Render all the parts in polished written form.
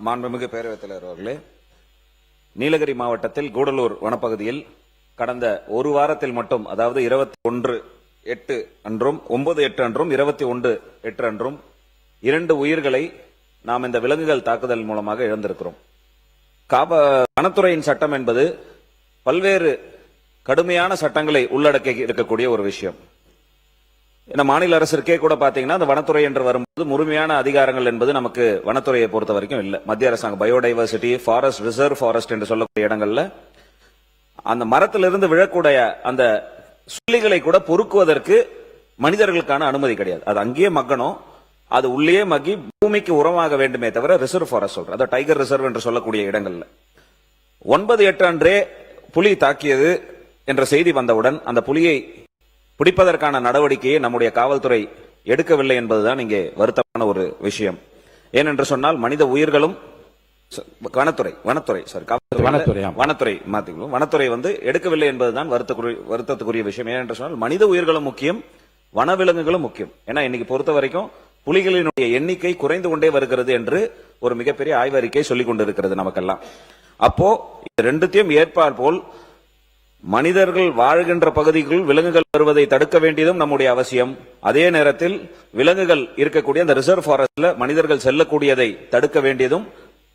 மாண்புமிகு பேரவைத் தலைவர் அவர்களே, நீலகிரி மாவட்டத்தில் கூடலூர் வனப்பகுதியில் கடந்த ஒரு வாரத்தில் மட்டும், அதாவது 21/8 அன்றும் 9/8 அன்றும் 21/8 அன்றும் 2 உயிர்களை நாம் இந்த விலங்குகள் தாக்குதல் மூலமாக இழந்திருக்கிறோம். வனத்துறையின் சட்டம் என்பது பல்வேறு கடுமையான சட்டங்களை உள்ளடக்கி இருக்கக்கூடிய ஒரு விஷயம். மாநில அரசிற்கே கூட பாத்தீங்கன்னா அந்த வனத்துறை என்று வரும்போது முழுமையான அதிகாரங்கள் என்பது நமக்கு வனத்துறையை பொறுத்த வரைக்கும் இல்ல. மத்திய அரசாங்கம் பயோடைவர்சிட்டி, ஃபாரஸ்ட், ரிசர்வ் ஃபாரஸ்ட் என்று சொல்லக்கூடிய இடங்கள்ல அந்த மரத்திலிருந்து விழக்கூடிய அந்த சுள்ளிகளை கூட பொறுக்குவதற்கு மனிதர்களுக்கான அனுமதி கிடையாது. அது அங்கேயே மக்கணும், அது உள்ளே மக்கி பூமிக்கு உரமாக வேண்டுமே தவிர ரிசர்வ் ஃபாரஸ்ட் சொல்ற, அதாவது டைகர் ரிசர்வ் என்று சொல்லக்கூடிய இடங்கள்ல 9/8 அன்றே புலி தாக்கியது என்ற செய்தி வந்தவுடன் அந்த புலியை பிடிப்பதற்கான நடவடிக்கையை நம்முடைய காவல்துறை எடுக்கவில்லை என்பதுதான் இங்கே வருத்தமான ஒரு விஷயம். ஏனென்று சொன்னால் மனித உயிர்களும் வனத்துறை எடுக்கவில்லை என்பதுதான் வருத்தத்துக்குரிய விஷயம். ஏனென்று சொன்னால் மனித உயிர்களும் முக்கியம், வனவிலங்குகளும் முக்கியம். ஏன்னா இன்னைக்கு பொறுத்த வரைக்கும் புலிகளினுடைய எண்ணிக்கை குறைந்து கொண்டே வருகிறது என்று ஒரு மிகப்பெரிய ஆய்வறிக்கை சொல்லிக் கொண்டிருக்கிறது நமக்கெல்லாம். அப்போ ரெண்டுத்தையும் ஏற்பார் போல் மனிதர்கள் வாழ்கின்ற பகுதிக்குள் விலங்குகள் வருவதை தடுக்க வேண்டியதும் நம்முடைய அவசியம். அதே நேரத்தில் விலங்குகள் இருக்கக்கூடிய அந்த ரிசர்வ் ஃபாரஸ்ட்ல மனிதர்கள் செல்லக்கூடியதை தடுக்க வேண்டியதும்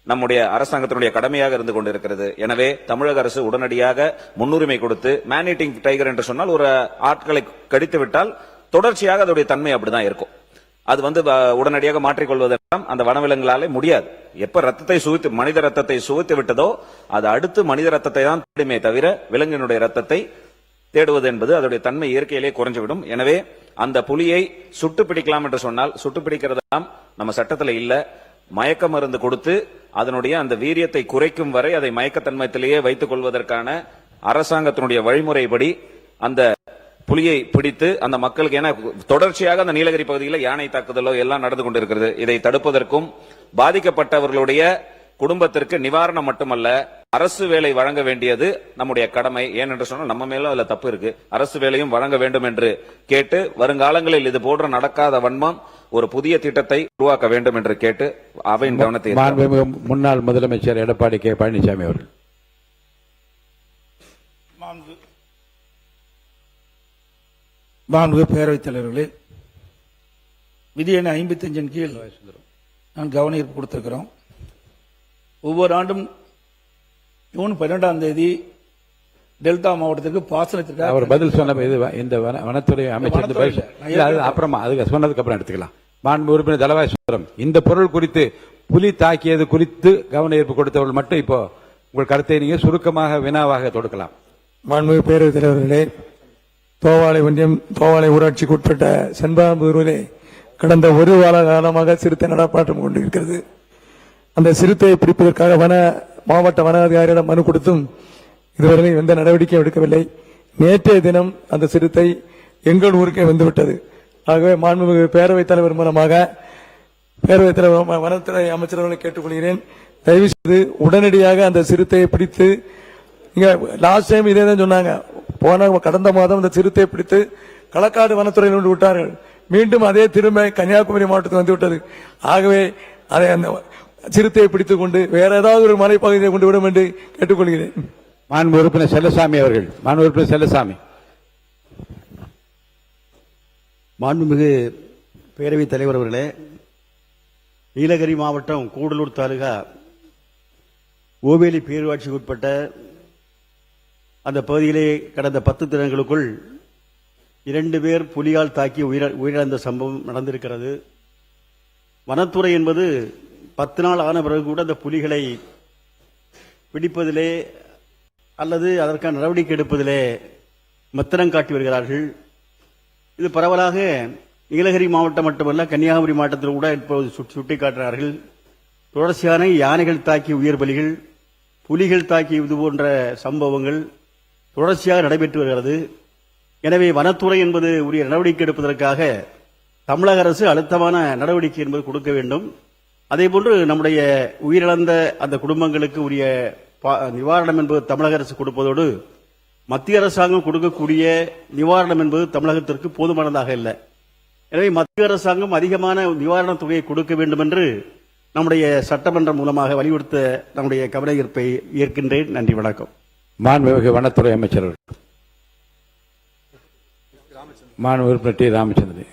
நம்முடைய அரசாங்கத்தினுடைய கடமையாக இருந்து கொண்டிருக்கிறது. எனவே தமிழக அரசு உடனடியாக முன்னுரிமை கொடுத்து, மேன் ஈட்டிங் டைகர் என்று சொன்னால் ஒரு ஆட்களை கடித்து விட்டால் தொடர்ச்சியாக அதோடைய தன்மை அப்படிதான் இருக்கும். அது உடனடியாக மாற்றிக்கொள்வதெல்லாம் அந்த வனவிலங்குகளாலே முடியாது. எப்ப மனித ரத்தத்தை சுவைத்து விட்டதோ அது அடுத்து மனித ரத்தத்தை தான் தேடுமே தவிர விலங்கினுடைய ரத்தத்தை தேடுவது என்பது அதோடைய தன்மை இயற்கையிலே குறைஞ்சுவிடும். எனவே அந்த புலியை சுட்டு பிடிக்கலாம் என்று சொன்னால் சுட்டு பிடிக்கிறதெல்லாம் நம்ம சட்டத்தில் இல்ல. மயக்க மருந்து கொடுத்து அதனுடைய அந்த வீரியத்தை குறைக்கும் வரை அதை மயக்கத்தன்மத்திலேயே வைத்துக் கொள்வதற்கான அரசாங்கத்தினுடைய வழிமுறைப்படி அந்த புலியை பிடித்து அந்த மக்களுக்கு, ஏன்னா தொடர்ச்சியாக அந்த நீலகிரி பகுதியில் யானை தாக்குதலோ எல்லாம் நடந்து கொண்டிருக்கிறது. இதை தடுப்பதற்கும் பாதிக்கப்பட்டவர்களுடைய குடும்பத்திற்கு நிவாரணம் மட்டுமல்ல, அரசு வேலை வழங்க வேண்டியது நம்முடைய கடமை. ஏனென்று சொன்னால் நம்ம மேலும் அதுல தப்பு இருக்கு. அரசு வேலையும் வழங்க வேண்டும் என்று கேட்டு வருங்காலங்களில் இது போன்ற நடக்காத வன்மம் ஒரு புதிய திட்டத்தை உருவாக்க வேண்டும் என்று கேட்டு அவையின் கவனத்தை முன்னாள் முதலமைச்சர் எடப்பாடி கே பழனிசாமி அவர்கள். மாண்புமிகு பேரவைத் தலைவர்களே, விதி எண் 55 கீழ் நான் கவன ஈர்ப்பு கொடுத்திருக்கிறோம். ஒவ்வொரு ஆண்டும் ஜூன் 12ஆம் தேதி டெல்டா மாவட்டத்திற்கு பாசனத்திற்காக அவர் பதில் சொன்ன இந்த வனத்துறை அமைச்சர் அப்புறமா அதுக்கு சொன்னதுக்கு அப்புறம் எடுத்துக்கலாம். மாண்பு உறுப்பினர் தலவாய் சுந்தரம், இந்த பொருள் குறித்து புலி தாக்கியது குறித்து கவன ஈர்ப்பு கொடுத்தவர்கள் மட்டும் இப்போ உங்கள் கருத்தை நீங்க சுருக்கமாக வினாவாக தொடுக்கலாம். மாண்புமிகு பேரவைத் தலைவர்களே, தோவாளை ஒன்றியம் தோவாளை ஊராட்சிக்கு உட்பட்ட செண்பாம்பூரிலே கடந்த ஒரு வார காலமாக சிறுத்தை நடப்பாட்டம் கொண்டிருக்கிறது. அந்த சிறுத்தையை பிடிப்பதற்காக மாவட்ட வன அதிகாரியிடம் மனு கொடுத்தும் இதுவரை எந்த நடவடிக்கையும் எடுக்கவில்லை. நேற்றைய தினம் அந்த சிறுத்தை எங்கள் ஊருக்கே வந்துவிட்டது. ஆகவே மாண்புமிகு பேரவைத் தலைவர் மூலமாக பேரவைத் தலைவர் வனத்துறை அமைச்சர்களை கேட்டுக்கொள்கிறேன், தயவு செய்து உடனடியாக அந்த சிறுத்தையை பிடித்து, லாஸ்ட் டைம் இதே தான் சொன்னாங்க, கடந்த மாதம் அந்த சிறுத்தையை பிடித்து களக்காடு வனத்துறையில் கொண்டு விட்டார்கள். மீண்டும் அதே திரும்ப கன்னியாகுமரி மாவட்டத்தில் வந்துவிட்டது. ஆகவே அதை அந்த சிறுத்தையை பிடித்துக் கொண்டு வேற ஏதாவது ஒரு மலைப்பகுதியை கொண்டு விடும் என்று கேட்டுக்கொள்கிறேன். மாண்பு உறுப்பினர் செல்லசாமி அவர்கள். மாண்பு உறுப்பினர் செல்லசாமி. மாண்புமிகு பேரவைத் தலைவர் அவர்களே, நீலகிரி மாவட்டம் கூடலூர் தாலுகா ஓவேலி பேரூராட்சிக்கு உட்பட்ட அந்த பகுதியிலே கடந்த 10 தினங்களுக்குள் 2 பேர் புலியால் தாக்கி உயிரிழந்த சம்பவம் நடந்திருக்கிறது. வனத்துறை என்பது 10 நாள் ஆன பிறகு கூட அந்த புலிகளை பிடிப்பதிலே அல்லது அதற்கான நடவடிக்கை எடுப்பதிலே மெத்தனம் காட்டி வருகிறார்கள். இது பரவலாக நீலகிரி மாவட்டம் மட்டுமல்ல, கன்னியாகுமரி மாவட்டத்தில் கூட இப்போது சுட்டிக்காட்டுகிறார்கள். தொடர்ச்சியான யானைகள் தாக்கிய உயிர் பலிகள், புலிகள் தாக்கிய இது போன்ற சம்பவங்கள் தொடர்ச்சியாக நடைபெற்று வருகிறது. எனவே வனத்துறை என்பது உரிய நடவடிக்கை எடுப்பதற்காக தமிழக அரசு அழுத்தமான நடவடிக்கை என்பது கொடுக்க வேண்டும். அதேபோன்று நம்முடைய உயிரிழந்த அந்த குடும்பங்களுக்கு உரிய நிவாரணம் என்பது தமிழக அரசு கொடுப்பதோடு மத்திய அரசாங்கம் கொடுக்கக்கூடிய நிவாரணம் என்பது தமிழகத்திற்கு போதுமானதாக இல்லை. எனவே மத்திய அரசாங்கம் அதிகமான நிவாரணத் தொகையை கொடுக்க வேண்டும் என்று நம்முடைய சட்டமன்றம் மூலமாக வலியுறுத்த நம்முடைய கவன ஈர்ப்பை ஏற்கின்றேன். நன்றி, வணக்கம். மாண்புமிகு வனத்துறை அமைச்சர் அவர்கள். மாண்பு உறுப்பினர் டி. ராமச்சந்திரன்.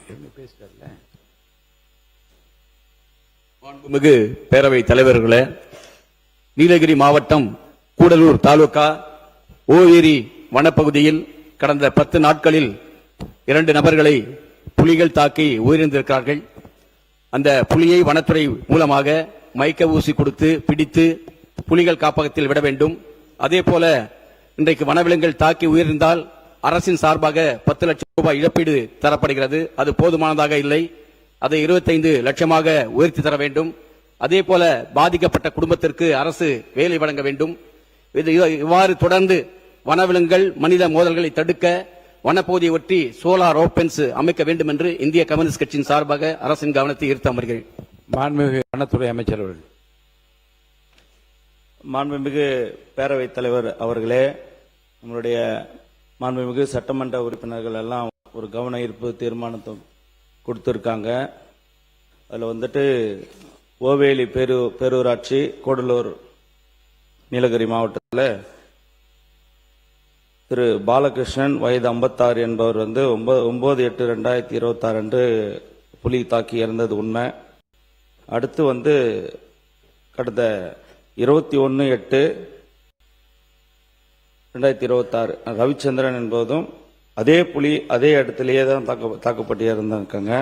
மாண்புமிகு பேரவை தலைவர்களே, நீலகிரி மாவட்டம் கூடலூர் தாலுகா ஓவேரி வனப்பகுதியில் கடந்த 10 நாட்களில் 2 நபர்களை புலிகள் தாக்கி உயிரிழந்திருக்கிறார்கள். அந்த புலியை வனத்துறை மூலமாக மயக்க ஊசி கொடுத்து பிடித்து புலிகள் காப்பகத்தில் விட வேண்டும். அதே போல இன்றைக்கு வனவிலங்குகள் தாக்கி உயிரிழந்தால் அரசின் சார்பாக 10 லட்சம் ரூபாய் இழப்பீடு தரப்படுகிறது. அது போதுமானதாக இல்லை. அதை 25 லட்சமாக உயர்த்தி தர வேண்டும். அதே போல பாதிக்கப்பட்ட குடும்பத்திற்கு அரசு வேலை வழங்க வேண்டும். இவ்வாறு தொடர்ந்து வனவிலங்குகள் மனித மோதல்களை தடுக்க வனப்பகுதியை ஒட்டி சோலார் ஓபன்ஸ் அமைக்க வேண்டும் என்று இந்திய கம்யூனிஸ்ட் கட்சியின் சார்பாக அரசின் கவனத்தை ஈர்த்து அமர்கிறேன். மாண்புமிகு வனத்துறை அமைச்சர் அவர்கள். மாண்புமிகு பேரவைத் தலைவர் அவர்களே, நம்மளுடைய மாண்புமிகு சட்டமன்ற உறுப்பினர்கள் எல்லாம் ஒரு கவன ஈர்ப்பு தீர்மானத்தை கொடுத்திருக்காங்க. அதில் வந்துட்டு ஓவேலி பேரூராட்சி கூடலூர் நீலகிரி மாவட்டத்தில் திரு பாலகிருஷ்ணன் வயது 56 என்பவர் 9/8/2026 அன்று புலி தாக்கி இறந்தது உண்மை. அடுத்து கடந்த 21/8/2026 ரவிச்சந்திரன் என்பதும் அதே புலி அதே இடத்திலேயே தான் தாக்கப்பட்டு இறந்திருக்காங்க.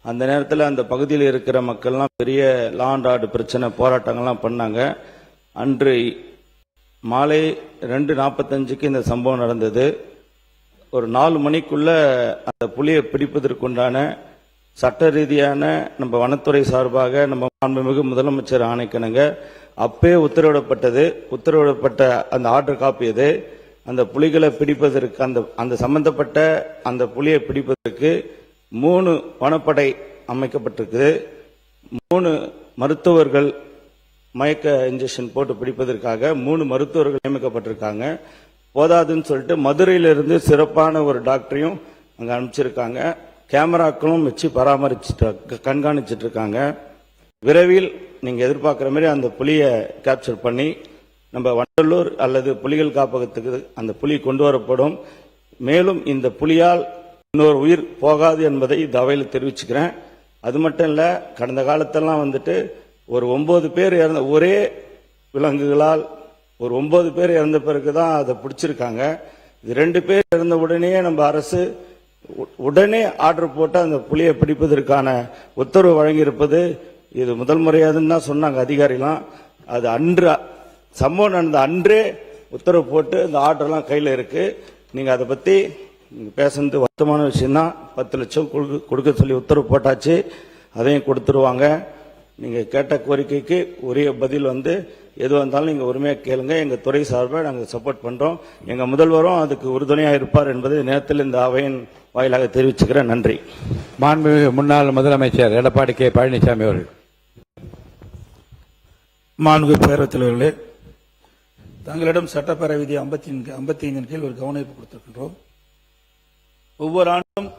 அந்த நேரத்தில் அந்த பகுதியில் இருக்கிற மக்கள்லாம் பெரிய லா அண்ட் ஆர்டர் பிரச்சனை போராட்டங்கள்லாம் பண்ணாங்க. அன்று மாலை 2:45க்கு இந்த சம்பவம் நடந்தது. ஒரு 4 மணிக்குள்ள அந்த புலியை பிடிப்பதற்குண்டான சட்ட ரீதியான நம்ம வனத்துறை சார்பாக நம்ம மாண்புமிகு முதலமைச்சர் ஆணைக்கணுங்க அப்பே உத்தரவிடப்பட்ட அந்த ஆர்டர் காப்பி அது. அந்த புலிகளை பிடிப்பதற்கு அந்த சம்பந்தப்பட்ட அந்த புலியை பிடிப்பதற்கு 3 வனப்படை அமைக்கப்பட்டிருக்கு. 3 மருத்துவர்கள் மயக்க இன்ஜெக்ஷன் போட்டு பிடிப்பதற்காக 3 மருத்துவர்கள் நியமிக்கப்பட்டிருக்காங்க. போதாதுன்னு சொல்லிட்டு மதுரையிலிருந்து சிறப்பான ஒரு டாக்டரையும் அங்க அனுப்பிச்சிருக்காங்க. கேமராக்களும் வச்சு கண்காணிச்சிட்டு இருக்காங்க. விரைவில் நீங்க எதிர்பார்க்கிற மாதிரி அந்த புலியை கேப்சர் பண்ணி நம்ம வண்டலூர் அல்லது புலிகள் காப்பகத்துக்கு அந்த புலி கொண்டு வரப்படும். மேலும் இந்த புலியால் இன்னொரு உயிர் போகாது என்பதை இந்த அவையில் தெரிவிச்சுக்கிறேன். அது மட்டும் இல்ல, கடந்த காலத்தெல்லாம் ஒரு 9 பேர் இறந்த ஒரே விலங்குகளால் ஒரு 9 பேர் இறந்த பிறகுதான் அதை பிடிச்சிருக்காங்க. இது 2 பேர் இறந்த உடனே நம்ம அரசு உடனே ஆர்டர் போட்டு அந்த புலியை பிடிப்பதற்கான உத்தரவு வழங்கியிருப்பது இது முதல் முறையாதுன்னு தான் சொன்னாங்க அதிகாரிலாம். அது அன்று சம்பவம் நடந்த அன்றே உத்தரவு போட்டு இந்த ஆர்டர்லாம் கையில் இருக்கு. நீங்க அதை பத்தி பேசுறது வருத்தமான விஷயம் தான். 10 லட்சம் கொடுக்க சொல்லி உத்தரவு போட்டாச்சு, அதையும் கொடுத்துருவாங்க. நீங்க கேட்ட கோரிக்கைக்கு உரிய பதில் எது வந்தாலும் நீங்க உரிமையா கேளுங்க. எங்க துறை சார்பாக நாங்கள் சப்போர்ட் பண்றோம். எங்க முதல்வரும் அதுக்கு உறுதுணையா இருப்பார் என்பதை நேரத்தில் இந்த அவையின் வாயிலாக தெரிவிச்சுக்கிறேன். நன்றி. மாண்புமிகு முன்னாள் முதலமைச்சர் எடப்பாடி கே. பழனிசாமி அவர்கள். மாண்புமிகு பேரவைத் தலைவர்களே, தங்களிடம் சட்டப்பேரவை விதி 55 கீழ் ஒரு கவன ஈர்ப்பு கொடுத்திருக்கின்றோம். ஒவ்வொரு ஆண்டும்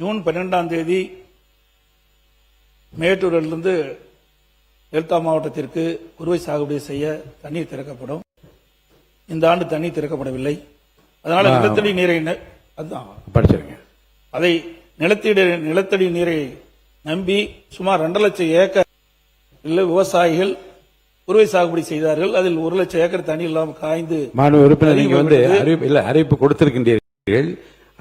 ஜூன் 12ஆம் தேதி மேட்டூரிலிருந்து டெல்டா மாவட்டத்திற்கு குறுவை சாகுபடி செய்ய தண்ணீர் திறக்கப்படும். இந்த ஆண்டு தண்ணீர் திறக்கப்படவில்லை. அதனால நிலத்தடி நீரை அதை நிலத்தடி நீரை நம்பி சுமார் 2 லட்சம் ஏக்கர் விவசாயிகள் குறுவை சாகுபடி செய்தார்கள். அதில் 1 லட்சம் ஏக்கர் தண்ணி இல்லாமல் காய்ந்து. மாண்பு உறுப்பினர், நீங்க அறிவிப்பு கொடுத்திருக்கின்றீர்கள்.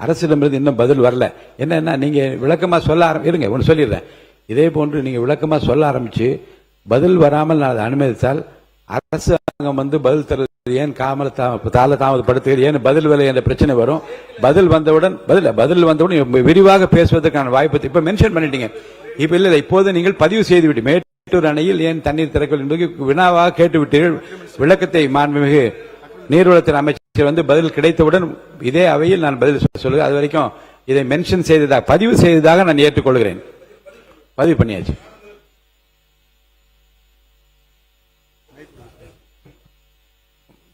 அரசிடமிருந்து இன்னும் பதில் வரல. என்னன்னா நீங்க விளக்கமா சொல்ல இருங்க, ஒன்று சொல்லிடுறேன். இதே போன்று நீங்க விளக்கமா சொல்ல ஆரம்பிச்சு பதில் வராமல் நான் அதை அனுமதித்தால் அரசாங்கம் பதில் தருவது ஏன் தாமதப்படுத்துகிறது, ஏன் பதில் விலை என்ற பிரச்சனை வரும். பதில் வந்தவுடன் விரிவாக பேசுவதற்கான வாய்ப்பு இப்ப மென்ஷன் பண்ணிட்டீங்க. இப்ப இல்ல, இப்போது நீங்கள் பதிவு செய்துவிட்டு மேட்டூர் அணையில் ஏன் தண்ணீர் திறக்கவில்லை என்பது வினாவாக கேட்டுவிட்டீர்கள். விளக்கத்தை மாண்புமிகு நீர்வளத்துறை அமைச்சர் பதில் கிடைத்தவுடன் இதே அவையில் நான் பதில் சொல்லுவேன். அது வரைக்கும் இதை மென்ஷன் செய்ததாக பதிவு செய்ததாக நான் ஏற்றுக்கொள்கிறேன். பதிவு பண்ணியாச்சு.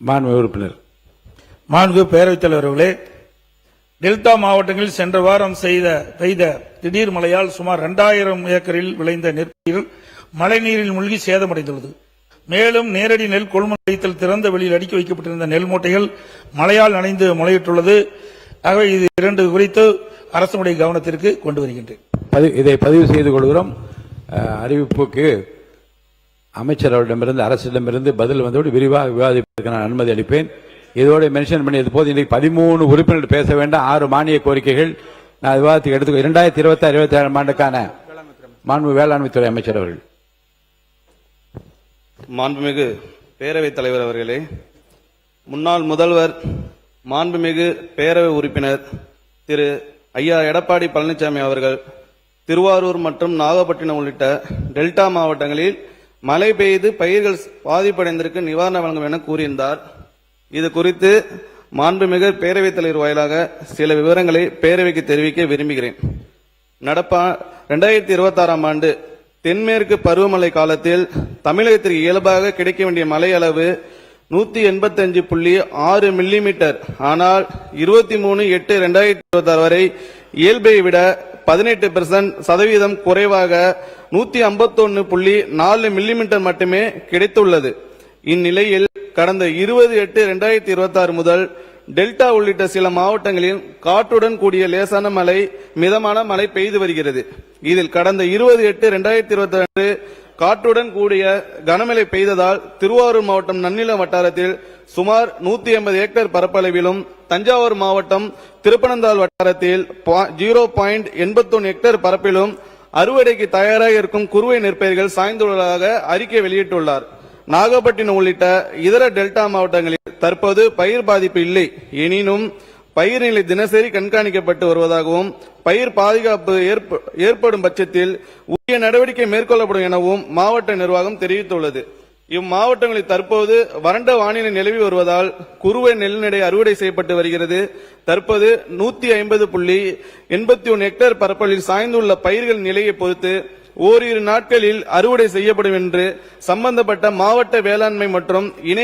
மாண்புமிகு உறுப்பினர். மாண்புமிகு பேரவைத் தலைவர்களே, டெல்டா மாவட்டங்களில் சென்ற வாரம் பெய்த திடீர் மழையால் சுமார் 2000 ஏக்கரில் விளைந்த நெற்பயிர்கள் மழைநீரில் மூழ்கி சேதமடைந்துள்ளது. மேலும் நேரடி நெல் கொள்முதல் நிலையத்தில் திறந்த வெளியில் அடுக்கி வைக்கப்பட்டிருந்த நெல் மூட்டைகள் மழையால் நனைந்து முளையிட்டுள்ளது. ஆகவே இது இரண்டு குறித்து அரசுடைய கவனத்திற்கு கொண்டு வருகின்றேன். இதை பதிவு செய்து கொள்கிறோம். அறிவிப்புக்கு அமைச்சரவரிடமிருந்து அரசிடமிருந்து பதில் வந்தோடு விரிவாக விவாதிப்பதற்கு நான் அனுமதி அளிப்பேன். இதோடு மென்ஷன் பண்ணியது போது இன்றைக்கு 13 உறுப்பினர்கள் பேச வேண்டாம். 6 மானிய கோரிக்கைகள் நான் விவாதத்துக்கு எடுத்துக்கோ. 2026-27 ஆண்டுக்கான மாண்பு வேளாண்மைத்துறை அமைச்சர் அவர்கள். மாண்புமிகு பேரவைத் தலைவர் அவர்களே, முன்னாள் முதல்வர் மாண்புமிகு பேரவை உறுப்பினர் திரு ஐயா எடப்பாடி பழனிசாமி அவர்கள் திருவாரூர் மற்றும் நாகப்பட்டினம் உள்ளிட்ட டெல்டா மாவட்டங்களில் மழை பெய்து பயிர்கள் பாதிப்படைந்திருக்கு நிவாரணம் வழங்கும் என கூறியிருந்தார். இது குறித்து மாண்புமிகு பேரவைத் தலைவர் வாயிலாக சில விவரங்களை பேரவைக்கு தெரிவிக்க விரும்புகிறேன். 2026 ஆண்டு தென்மேற்கு பருவமழை காலத்தில் தமிழகத்திற்கு இயல்பாக கிடைக்க வேண்டிய மழை அளவு 185.6 மில்லிமீட்டர். ஆனால் 23/8/2026 வரை இயல்பை விட 18% குறைவாக 151.4 மில்லிமீட்டர் மட்டுமே கிடைத்துள்ளது. இந்நிலையில் கடந்த 20/8/2026 முதல் டெல்டா உள்ளிட்ட சில மாவட்டங்களில் காற்றுடன் கூடிய லேசான மழை மிதமான மழை பெய்து வருகிறது. இதில் கடந்த 20/8/2022 காற்றுடன் கூடிய கனமழை பெய்ததால் திருவாரூர் மாவட்டம் நன்னிலம் வட்டாரத்தில் சுமார் 180 ஏக்கர் பரப்பளவிலும், தஞ்சாவூர் மாவட்டம் திருப்பனந்தாள் வட்டாரத்தில் 0.81 ஹெக்டேர் பரப்பிலும் அறுவடைக்கு தயாராக இருக்கும் குறுவை நெற்பயிர்கள் சாய்ந்துள்ளதாக அறிக்கை வெளியிட்டுள்ளார். நாகப்பட்டினம் உள்ளிட்ட இதர டெல்டா மாவட்டங்களில் தற்போது பயிர் பாதிப்பு இல்லை. எனினும் பயிர் நிலை தினசரி கண்காணிக்கப்பட்டு வருவதாகவும் பயிர் பாதுகாப்பு ஏற்படும் பட்சத்தில் உரிய நடவடிக்கை மேற்கொள்ளப்படும் எனவும் மாவட்ட நிர்வாகம் தெரிவித்துள்ளது. இம்மாவட்டங்களில் தற்போது வறண்ட வானிலை நிலவி வருவதால் குறுவை நெல் நடை அறுவடை செய்யப்பட்டு வருகிறது. தற்போது 150.81 ஹெக்டேர் பரப்பளவில் சாய்ந்துள்ள பயிர்கள் நிலையை பொறுத்து ஓரிரு நாட்களில் அறுவடை செய்யப்படும் என்று சம்பந்தப்பட்ட மாவட்ட வேளாண்மை மற்றும் இணை